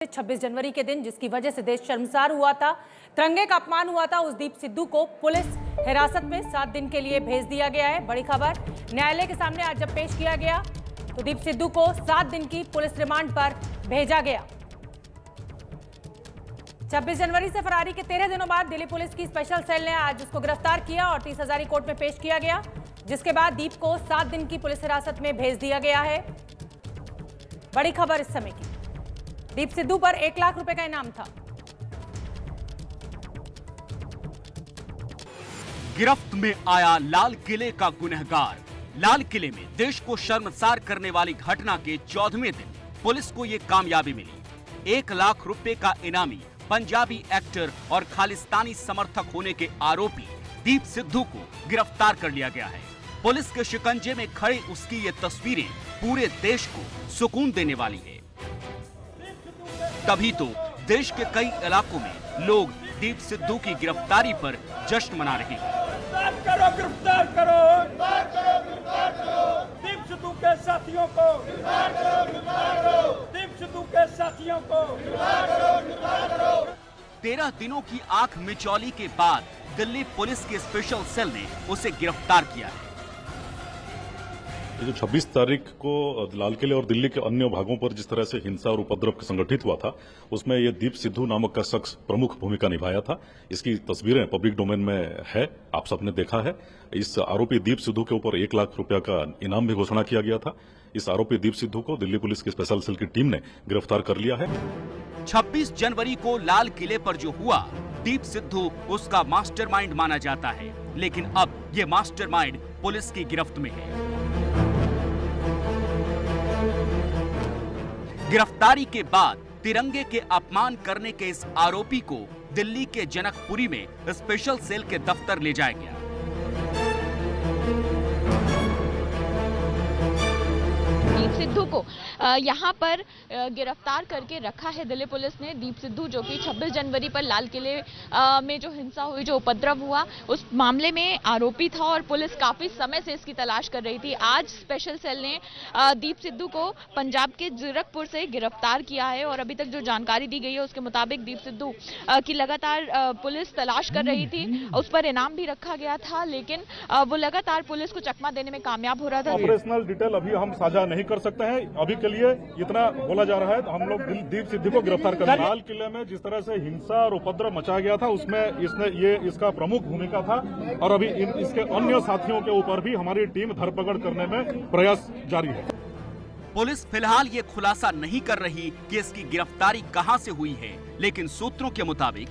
26 जनवरी के दिन जिसकी वजह से देश शर्मसार हुआ था, तिरंगे का अपमान हुआ था, उस दीप सिद्धू को पुलिस हिरासत में 7 दिन के लिए भेज दिया गया है। बड़ी खबर न्यायालय के सामने आज जब पेश किया गया तो दीप सिद्धू को 7 दिन की पुलिस रिमांड पर भेजा गया। 26 जनवरी से फरारी के 13 दिनों बाद दिल्ली पुलिस की स्पेशल सेल ने आज उसको गिरफ्तार किया और 30 हजारी कोर्ट में पेश किया गया, जिसके बाद दीप को 7 दिन की पुलिस हिरासत में भेज दिया गया है। बड़ी खबर इस समय की, दीप सिद्धू पर 1 लाख रुपए का इनाम था। गिरफ्त में आया लाल किले का गुनहगार। लाल किले में देश को शर्मसार करने वाली घटना के 14वें दिन पुलिस को यह कामयाबी मिली। 1 लाख रुपए का इनामी पंजाबी एक्टर और खालिस्तानी समर्थक होने के आरोपी दीप सिद्धू को गिरफ्तार कर लिया गया है। पुलिस के शिकंजे में खड़े उसकी ये तस्वीरें पूरे देश को सुकून देने वाली है। तभी तो देश के कई इलाकों में लोग दीप सिद्धू की गिरफ्तारी पर जश्न मना रहे हैं। गिरफ्तार करो दीप सिद्धू के साथियों को, दीप सिद्धू के साथियों को। 13 दिनों की आंख मिचौली के बाद दिल्ली पुलिस की स्पेशल सेल ने उसे गिरफ्तार किया है। जो 26 तारीख को लाल किले और दिल्ली के अन्य भागों पर जिस तरह से हिंसा और उपद्रव संगठित हुआ था, उसमें ये दीप सिद्धू नामक का शख्स प्रमुख भूमिका निभाया था। इसकी तस्वीरें पब्लिक डोमेन में है, आप सबने देखा है। इस आरोपी दीप सिद्धू के ऊपर 1 लाख रुपया का इनाम भी घोषणा किया गया था। इस आरोपी दीप सिद्धू को दिल्ली पुलिस की स्पेशल सेल की टीम ने गिरफ्तार कर लिया है। 26 जनवरी को लाल किले पर जो हुआ, दीप सिद्धू उसका मास्टरमाइंड माना जाता है, लेकिन अब ये मास्टरमाइंड पुलिस की गिरफ्त में है। गिरफ्तारी के बाद तिरंगे के अपमान करने के इस आरोपी को दिल्ली के जनकपुरी में स्पेशल सेल के दफ्तर ले जाया गया। दीप सिद्धू को यहाँ पर गिरफ्तार करके रखा है दिल्ली पुलिस ने। दीप सिद्धू जो कि 26 जनवरी पर लाल किले में जो हिंसा हुई, जो उपद्रव हुआ, उस मामले में आरोपी था और पुलिस काफी समय से इसकी तलाश कर रही थी। आज स्पेशल सेल ने दीप सिद्धू को पंजाब के जीरकपुर से गिरफ्तार किया है और अभी तक जो जानकारी दी गई है उसके मुताबिक दीप सिद्धू की लगातार पुलिस तलाश कर रही थी। उस पर इनाम भी रखा गया था, लेकिन वो लगातार पुलिस को चकमा देने में कामयाब हो रहा था। ऑपरेशनल डिटेल अभी हम साझा नहीं कर सकते हैं, अभी के लिए इतना बोला जा रहा है। तो हम लोग दीप सिद्धू को गिरफ्तार कर लाल किले में जिस तरह से हिंसा और उपद्रव मचाया गया था, उसमें इसका प्रमुख भूमिका था और अभी इसके अन्य साथियों के ऊपर भी हमारी टीम धरपकड़ करने में प्रयास जारी है। पुलिस फिलहाल ये खुलासा नहीं कर रही कि इसकी गिरफ्तारी कहां से हुई है, लेकिन सूत्रों के मुताबिक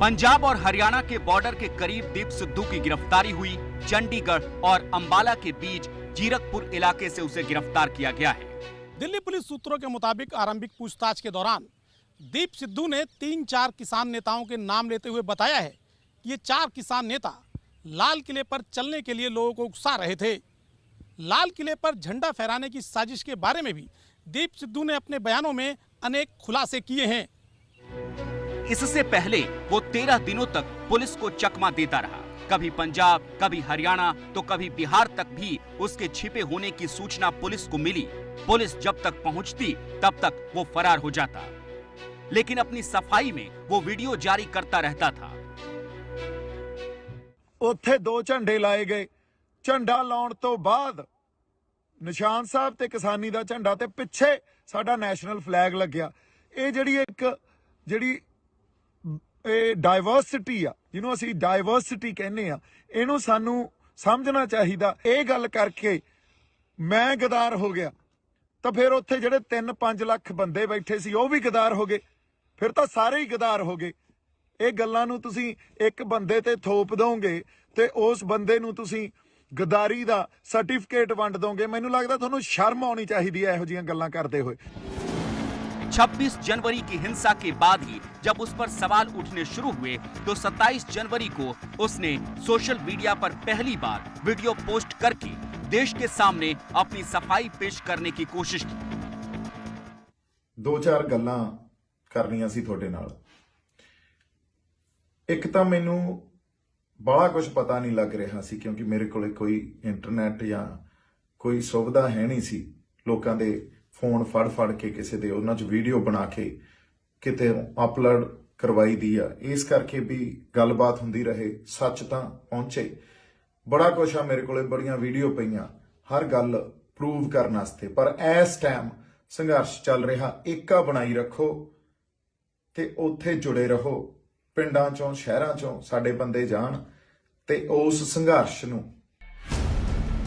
पंजाब और हरियाणा के बॉर्डर के करीब दीप सिद्धू की गिरफ्तारी हुई। चंडीगढ़ और अंबाला के बीच जीरकपुर इलाके से उसे गिरफ्तार किया गया है। दिल्ली पुलिस सूत्रों के मुताबिक आरंभिक पूछताछ के दौरान दीप सिद्धू ने 3-4 किसान नेताओं के नाम लेते हुए बताया है कि ये 4 किसान नेता लाल किले पर चलने के लिए लोगों को उकसा रहे थे। लाल किले पर झंडा फहराने की साजिश के बारे में भी दीप सिद्धू ने अपने बयानों में अनेक खुलासे किए हैं। इससे पहले वो 13 दिनों तक पुलिस को चकमा देता रहा। कभी पंजाब, कभी हरियाणा, तो कभी बिहार तक भी उसके छिपे होने की सूचना पुलिस को मिली। पुलिस जब तक पहुंचती तब तक वो फरार हो जाता, लेकिन अपनी सफाई में वो वीडियो जारी करता रहता था। ਉੱਥੇ 2 ਝੰਡੇ ਲਾਏ ਗਏ। ਝੰਡਾ ਲਾਉਣ ਤੋਂ ਬਾਅਦ ਨਿਸ਼ਾਨ ਸਾਹਿਬ ਤੇ ਕਿਸਾਨੀ ਦਾ ਝੰਡਾ ਤੇ ਪਿੱਛੇ ਸਾਡਾ ਨੈਸ਼ਨਲ ਫਲੈਗ ਲੱਗਿਆ। ਇਹ ਜਿਹੜੀ डाइवर्सिटी आ, जिन्हों असी डाइवर्सिटी कहने आ, इनू सानू समझना चाहिदा। ये गल करके मैं गदार हो गया तो फिर उत्थे जिहड़े 3-5 लाख बंदे बैठे सी वो भी गदार हो गए, फिर तो सारे ही गदार हो गए। ये गल्लां नू तुसी एक बंदे ते थोप दोगे ते उस बंदे नू तुसी गदारी दा सर्टिफिकेट वंड दोगे। मैनू लगदा तुहानू शर्म आउणी चाहिदी है इहो जिहियां गल्लां करदे होए। 26 जनवरी की हिंसा के बाद ही जब उस पर सवाल उठने शुरू हुए तो 27 जनवरी को उसने सोशल मीडिया पर पहली बार वीडियो पोस्ट करके देश के सामने अपनी सफाई पेश करने की कोशिश की। 2-4 गल्लां करनियां सी तुहाडे नाल। एक तां मैनू बड़ा कुछ पता नहीं लग रहा सी, क्योंकि मेरे कोले कोई इंटरनेट या कोई सुविधा है नहीं सी। लोकां दे फोन फड़ के किसी दे उन्हां च वीडियो बना के ਕਿਤੇ ਅਪਲੋਡ ਕਰਵਾਈ ਦੀ ਆ, ਇਸ ਕਰਕੇ ਵੀ ਗੱਲਬਾਤ ਹੁੰਦੀ ਰਹੇ, ਸੱਚ ਤਾਂ ਪਹੁੰਚੇ। ਬੜਾ ਕੁਛ ਆ ਮੇਰੇ ਕੋਲੇ, ਬੜੀਆਂ ਵੀਡੀਓ ਪਈਆਂ ਹਰ ਗੱਲ ਪ੍ਰੂਵ ਕਰਨ ਵਾਸਤੇ, ਪਰ ਇਸ ਟਾਈਮ ਸੰਘਰਸ਼ ਚੱਲ ਰਿਹਾ। ਏਕਾ ਬਣਾਈ ਰੱਖੋ ਤੇ ਉੱਥੇ ਜੁੜੇ ਰਹੋ। ਪਿੰਡਾਂ ਚੋਂ ਸ਼ਹਿਰਾਂ ਚੋਂ ਸਾਡੇ ਬੰਦੇ ਜਾਣ ਤੇ ਉਸ संघर्ष ਨੂੰ।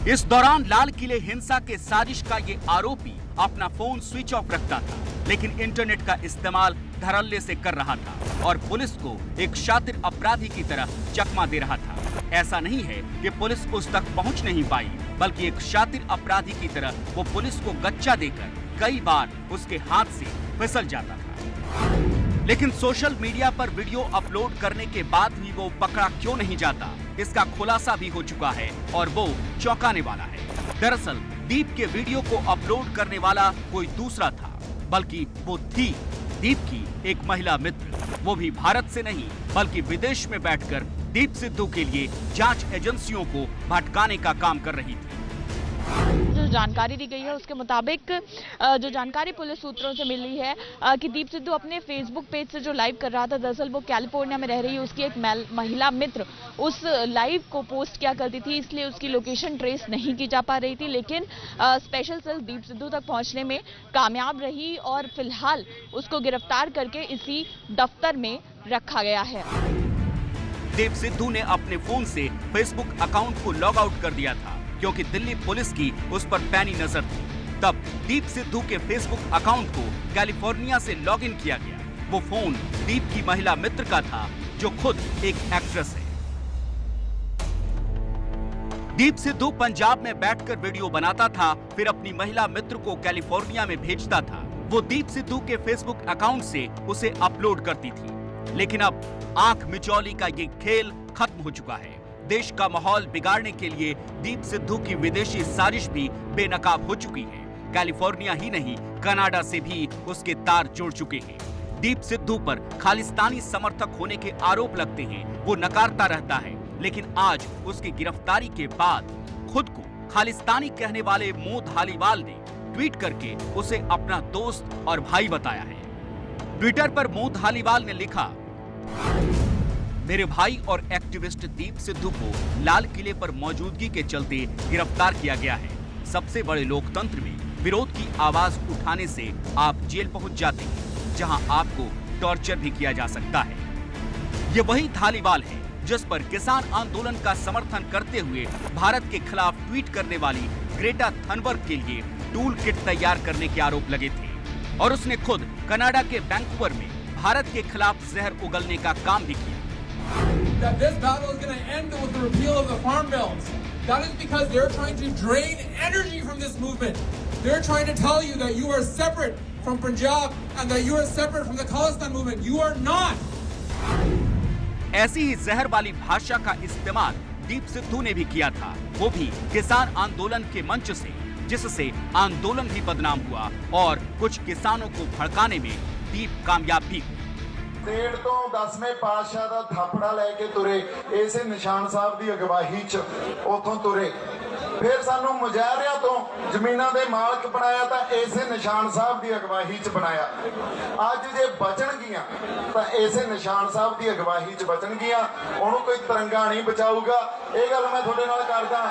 इस दौरान लाल किले हिंसा के साजिश का ये आरोपी अपना फोन स्विच ऑफ रखता था, लेकिन इंटरनेट का इस्तेमाल धड़ल्ले से कर रहा था और पुलिस को एक शातिर अपराधी की तरह चकमा दे रहा था। ऐसा नहीं है कि पुलिस उस तक पहुंच नहीं पाई, बल्कि एक शातिर अपराधी की तरह वो पुलिस को गच्चा देकर कई बार उसके हाथ से फिसल जाता था। लेकिन सोशल मीडिया पर वीडियो अपलोड करने के बाद भी वो पकड़ा क्यों नहीं जाता, इसका खुलासा भी हो चुका है और वो चौंकाने वाला है। दरअसल दीप के वीडियो को अपलोड करने वाला कोई दूसरा था, बल्कि वो थी दीप की एक महिला मित्र, वो भी भारत से नहीं बल्कि विदेश में बैठकर दीप सिद्धू के लिए जांच एजेंसियों को भटकाने का काम कर रही थी। जो जानकारी दी गई है उसके मुताबिक जो जानकारी पुलिस सूत्रों से मिली है कि दीप सिद्धू अपने फेसबुक पेज से जो लाइव कर रहा था, दरअसल वो कैलिफोर्निया में रह रही है उसकी एक महिला मित्र उस लाइव को पोस्ट किया करती थी, इसलिए उसकी लोकेशन ट्रेस नहीं की जा पा रही थी। लेकिन स्पेशल सेल दीप सिद्धू तक पहुंचने में कामयाब रही और फिलहाल उसको गिरफ्तार करके इसी दफ्तर में रखा गया है। दीप सिद्धू ने अपने फोन से फेसबुक अकाउंट को लॉग आउट कर दिया था, क्योंकि दिल्ली पुलिस की उस पर पैनी नजर थी। तब दीप सिद्धू के फेसबुक अकाउंट को कैलिफोर्निया से लॉगिन किया गया। वो फोन दीप की महिला मित्र का था, जो खुद एक एक्ट्रेस है। दीप सिद्धू पंजाब में बैठकर वीडियो बनाता था, फिर अपनी महिला मित्र को कैलिफोर्निया में भेजता था। वो दीप सिद्धू के फेसबुक अकाउंट से उसे अपलोड करती थी। लेकिन अब आंख मिचौली का ये खेल खत्म हो चुका है। देश का माहौल बिगाड़ने के लिए दीप सिद्धू की विदेशी साजिश भी बेनकाब हो चुकी है। कैलिफोर्निया ही नहीं, कनाडा से भी उसके तार जुड़ चुके हैं। दीप सिद्धू पर खालिस्तानी समर्थक होने के आरोप लगते हैं, वो नकारता रहता है। लेकिन आज उसकी गिरफ्तारी के बाद खुद को खालिस्तानी कहने वाले मोह धालीवाल ने ट्वीट करके उसे अपना दोस्त और भाई बताया है। ट्विटर पर मोह धालीवाल ने लिखा, मेरे भाई और एक्टिविस्ट दीप सिद्धू को लाल किले पर मौजूदगी के चलते गिरफ्तार किया गया है। सबसे बड़े लोकतंत्र में विरोध की आवाज उठाने से आप जेल पहुंच जाते हैं, जहां आपको टॉर्चर भी किया जा सकता है। ये वही धालीवाल है जिस पर किसान आंदोलन का समर्थन करते हुए भारत के खिलाफ ट्वीट करने वाली ग्रेटा थनबर्ग के लिए टूल किट तैयार करने के आरोप लगे थे और उसने खुद कनाडा के वैंकूवर में भारत के खिलाफ जहर उगलने का काम भी किया। That this battle is going to end with the repeal of the farm bills. That is because they're trying to drain energy from this movement. They're trying to tell you that you are separate from Punjab and that you are separate from the Khalistan movement. You are not. ऐसी ही जहर वाली भाषा का इस्तेमाल दीप सिद्धू ने भी किया था, वो भी किसान आंदोलन के मंच से, जिससे आंदोलन भी बदनाम हुआ और कुछ किसानों को भड़काने में दीप कामयाब भी हुआ। ਸੇਠ ਤੋਂ 10ਵੇਂ ਪਾਤਸ਼ਾਹ ਦਾ ਥਾਪੜਾ ਲੈ ਕੇ ਤੁਰੇ, ਇਸੇ ਨਿਸ਼ਾਨ ਸਾਹਿਬ ਦੀ ਅਗਵਾਈ 'ਚ ਉੱਥੋਂ ਤੁਰੇ। ਫਿਰ ਸਾਨੂੰ ਮੁਜ਼ਾਹਰਿਆਂ ਤੋਂ ਜ਼ਮੀਨਾਂ ਦੇ ਮਾਲਕ ਬਣਾਇਆ ਤਾਂ ਇਸੇ ਨਿਸ਼ਾਨ ਸਾਹਿਬ ਦੀ ਅਗਵਾਈ 'ਚ ਬਣਾਇਆ। ਅੱਜ ਜੇ ਬਚਣਗੀਆਂ ਤਾਂ ਇਸੇ ਨਿਸ਼ਾਨ ਸਾਹਿਬ ਦੀ ਅਗਵਾਈ 'ਚ ਬਚਣਗੀਆਂ। ਉਹਨੂੰ ਕੋਈ ਤਿਰੰਗਾ ਨਹੀਂ ਬਚਾਊਗਾ। ਇਹ ਗੱਲ ਮੈਂ ਤੁਹਾਡੇ ਨਾਲ ਕਰਦਾ।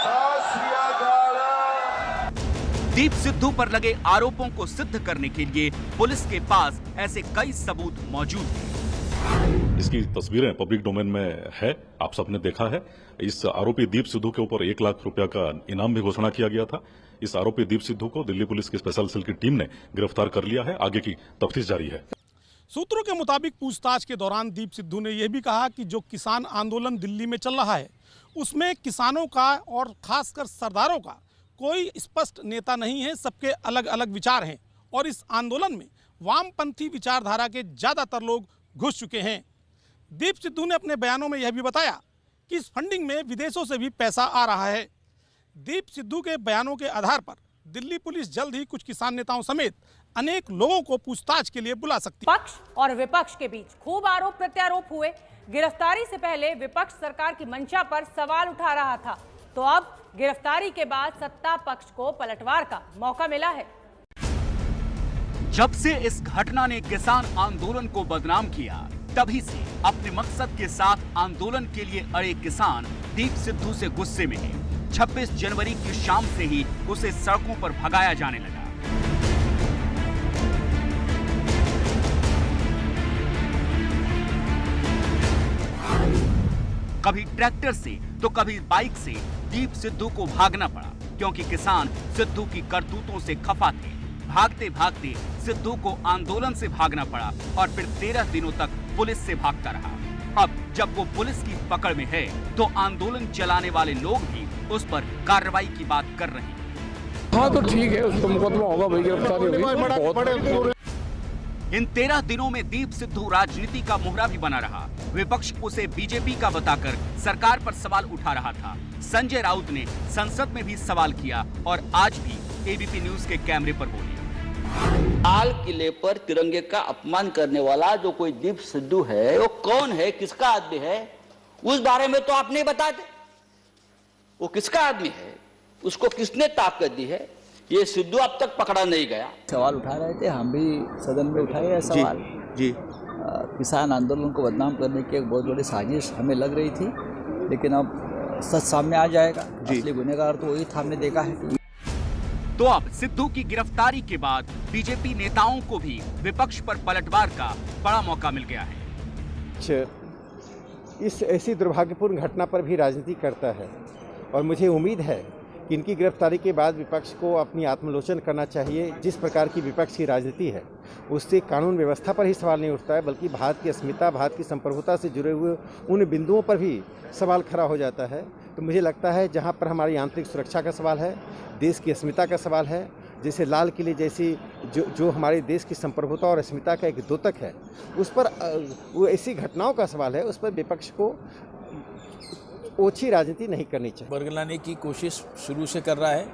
ਸਤਿ ਸ੍ਰੀ ਅਕਾਲ। दीप सिद्धू पर लगे आरोपों को सिद्ध करने के लिए पुलिस के पास ऐसे कई सबूत मौजूद हैं। इसकी तस्वीरें पब्लिक डोमेन में है, आप सबने देखा है। इस आरोपी दीप सिद्धू के ऊपर 1 लाख रुपया का इनाम भी घोषणा किया गया था। इस आरोपी दीप सिद्धू को दिल्ली पुलिस की स्पेशल सेल की टीम ने गिरफ्तार कर लिया है। आगे की तफ्तीश जारी है। सूत्रों के मुताबिक पूछताछ के दौरान दीप सिद्धू ने यह भी कहा कि जो किसान आंदोलन दिल्ली में चल रहा है उसमें किसानों का और खासकर सरदारों का कोई स्पष्ट नेता नहीं है, सबके अलग अलग विचार हैं और इस आंदोलन में वामपंथी विचारधारा के ज़्यादातर लोग घुस चुके हैं। दीप सिद्धू ने अपने बयानों में यह भी बताया कि इस फंडिंग में विदेशों से भी पैसा आ रहा है। दीप सिद्धू के बयानों के आधार पर दिल्ली पुलिस जल्द ही कुछ किसान नेताओं समेत अनेक लोगों को पूछताछ के लिए बुला सकती है। पक्ष और विपक्ष के बीच खूब आरोप प्रत्यारोप हुए। गिरफ्तारी से पहले विपक्ष सरकार की मंशा पर सवाल उठा रहा था, तो अब गिरफ्तारी के बाद सत्ता पक्ष को पलटवार का मौका मिला है। जब से इस घटना ने किसान आंदोलन को बदनाम किया, तभी से अपने मकसद के साथ आंदोलन के लिए अड़े किसान दीप सिद्धू से गुस्से में हैं। 26 जनवरी की शाम से ही उसे सड़कों पर भगाया जाने लगा। कभी ट्रैक्टर से तो कभी बाइक से दीप सिद्धू को भागना पड़ा, क्योंकि किसान सिद्धू की करतूतों से खफा थे। भागते भागते सिद्धू को आंदोलन से भागना पड़ा और फिर 13 दिनों तक पुलिस से भागता रहा। अब जब वो पुलिस की पकड़ में है तो आंदोलन चलाने वाले लोग भी उस पर कार्रवाई की बात कर रहे हैं। हाँ तो ठीक है, उसको मुकदमा होगा भाई, गिरफ्तारी होगी। इन 13 दिनों में दीप सिद्धू राजनीति का मोहरा भी बना रहा। विपक्ष उसे बीजेपी का बताकर सरकार पर सवाल उठा रहा था। संजय राउत ने संसद में भी सवाल किया और आज भी एबीपी न्यूज के कैमरे पर बोले। लाल किले पर तिरंगे का अपमान करने वाला जो कोई दीप सिद्धू है, वो कौन है, किसका आदमी है, उस बारे में तो आप नहीं बताते। वो किसका आदमी है, उसको किसने ताकत दी है, ये सिद्धू अब तक पकड़ा नहीं गया। सवाल उठा रहे थे, हम भी सदन में उठाए हैं सवाल। जी किसान आंदोलन को बदनाम करने की एक बहुत बड़ी साजिश हमें लग रही थी, लेकिन अब सच सामने आ जाएगा। असली गुनहगार तो वही था, हमने देखा है। तो अब सिद्धू की गिरफ्तारी के बाद बीजेपी नेताओं को भी विपक्ष पर पलटवार का बड़ा मौका मिल गया है। इस ऐसी दुर्भाग्यपूर्ण घटना पर भी राजनीति करता है और मुझे उम्मीद है कि इनकी गिरफ्तारी के बाद विपक्ष को अपनी आत्मलोचन करना चाहिए। जिस प्रकार की विपक्ष की राजनीति है उससे कानून व्यवस्था पर ही सवाल नहीं उठता है, बल्कि भारत की अस्मिता, भारत की संप्रभुता से जुड़े हुए उन बिंदुओं पर भी सवाल खड़ा हो जाता है। तो मुझे लगता है जहाँ पर हमारी आंतरिक सुरक्षा का सवाल है, देश की अस्मिता का सवाल है, जैसे लाल किले जैसी जो हमारे देश की संप्रभुता और अस्मिता का एक द्योतक है, उस पर वो ऐसी घटनाओं का सवाल है, उस पर विपक्ष को ओछी राजनीति नहीं करनी चाहिए। बरगलाने की कोशिश शुरू से कर रहा है।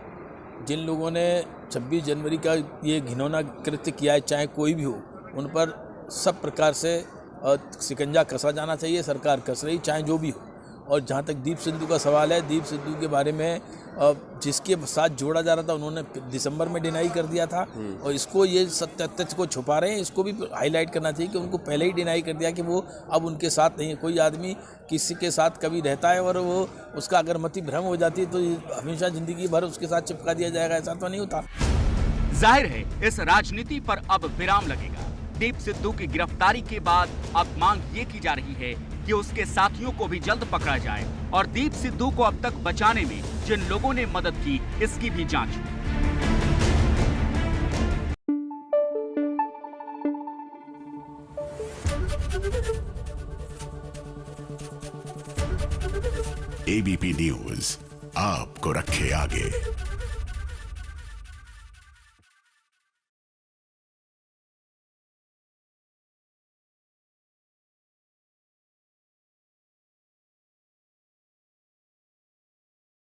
जिन लोगों ने 26 जनवरी का ये घिनौना कृत्य किया है, चाहे कोई भी हो, उन पर सब प्रकार से शिकंजा कसा जाना चाहिए। सरकार कस रही, चाहे जो भी हो। और जहाँ तक दीप सिद्धू का सवाल है, दीप सिद्धू के बारे में जिसके साथ जोड़ा जा रहा था उन्होंने दिसंबर में डिनाई कर दिया था, और इसको ये सत्य तथ्य को छुपा रहे हैं। इसको भी हाईलाइट करना चाहिए कि उनको पहले ही डिनाई कर दिया कि वो अब उनके साथ नहीं है। कोई आदमी किसी के साथ कभी रहता है और वो उसका अगर मति भ्रम हो जाती है तो हमेशा जिंदगी भर उसके साथ चिपका दिया जाएगा, ऐसा तो नहीं होता। जाहिर है इस राजनीति पर अब विराम लगेगा। दीप सिद्धू की गिरफ्तारी के बाद अब मांग ये की जा रही है कि उसके साथियों को भी जल्द पकड़ा जाए और दीप सिद्धू को अब तक बचाने में जिन लोगों ने मदद की, इसकी भी जांच हो। एबीपी न्यूज आपको रखे आगे।